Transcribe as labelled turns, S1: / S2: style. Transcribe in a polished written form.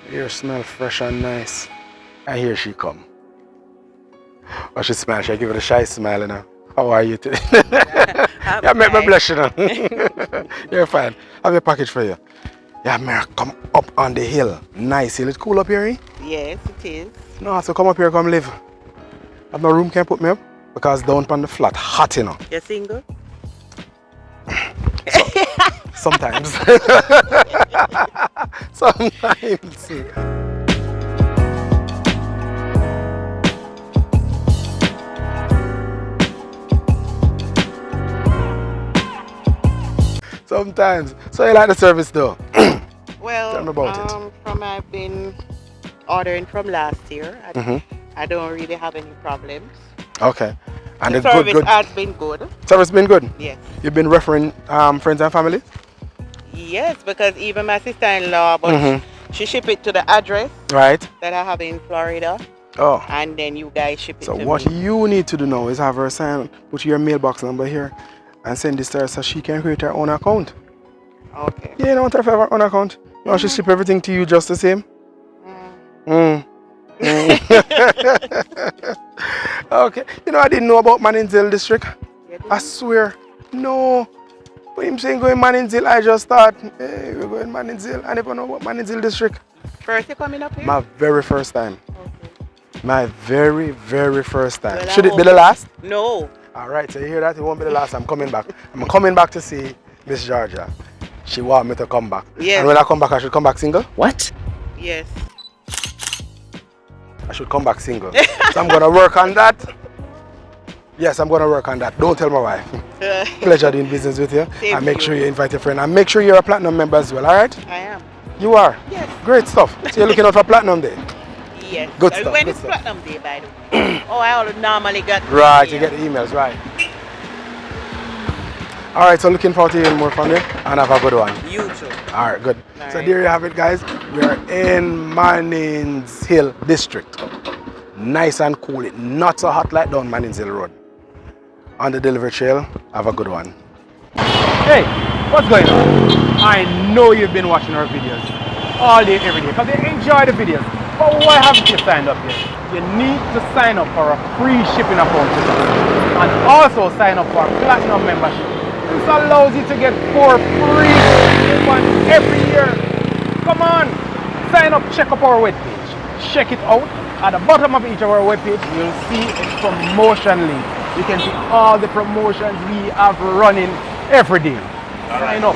S1: Here smell fresh and nice. And here she come. Oh, she smile. She give it a shy smile, you know. How are you today? Yeah, make me blush, you know. You're fine. I have a package for you. Yeah, Mary, come up on the hill. Nice hill. It's cool up here, eh?
S2: Yes, it is.
S1: No, so come up here, come live. Have no room can put me up because down on the flat, hot, you know.
S2: You're single?
S1: Sometimes. Sometimes. Sometimes. So you like the service though?
S2: Well,
S1: Tell me about it.
S2: from I've been ordering from last year, I don't really have any problems.
S1: Okay. And
S2: The
S1: the
S2: service
S1: good.
S2: has been good.
S1: Service been good?
S2: Yes.
S1: You've been referring friends and family?
S2: Yes, because even my sister-in-law, but she ship it to the address
S1: Right.
S2: that I have in Florida,
S1: Oh.
S2: and then you guys ship it
S1: So
S2: to
S1: what
S2: me.
S1: you need to do now is have her sign, put your mailbox number here and send this to her so she can create her own account.
S2: Okay.
S1: Yeah, you don't want her to have her own account. No, she ship everything to you just the same. Okay. You know, I didn't know about Maninzil district. I swear. No. When him saying going Maninzil, I just thought, hey, we're going Maninzil. I never know about Maninzil district.
S2: First you coming up here?
S1: My very first time.
S2: Okay.
S1: My very, very first time.
S2: Well,
S1: Should it be the last?
S2: No.
S1: Alright, so you hear that? It won't be the last. I'm coming back. I'm coming back to see Miss Georgia. She want me to come back.
S2: Yes.
S1: And when I come back, I should come back single?
S3: What?
S2: Yes.
S1: I should come back single. So I'm going to work on that. Yes, I'm going to work on that. Don't tell my wife. Pleasure doing business with you.
S2: Same
S1: And make
S2: to
S1: sure
S2: you.
S1: you invite your friend. And make sure you're a platinum member as well, alright?
S2: I am.
S1: You are?
S2: Yes.
S1: Great stuff. So you're looking out for platinum day?
S2: Yes.
S1: Good stuff,
S2: When
S1: good
S2: is
S1: stuff.
S2: Platinum Day, by the way? Oh, I normally get.
S1: Right, you get the emails, right. Alright, so looking forward to hearing more from you and have a good one.
S2: You too.
S1: Alright, good.
S2: All
S1: So
S2: right.
S1: there you have it, guys. We are in Mannings Hill District. Nice and cool. It not so hot like down Mannings Hill Road. On the delivery trail, have a good one.
S4: Hey, what's going on? I know you've been watching our videos all day, every day, because you enjoy the videos. But why haven't you signed up yet? You need to sign up for a free shipping account with us. And also sign up for a platinum membership. This allows you to get 4 free coupons every year. Come on, sign up, check up our webpage. Check it out. At the bottom of each of our webpage, you'll see a promotion link. You can see all the promotions we have running every day. Sign up.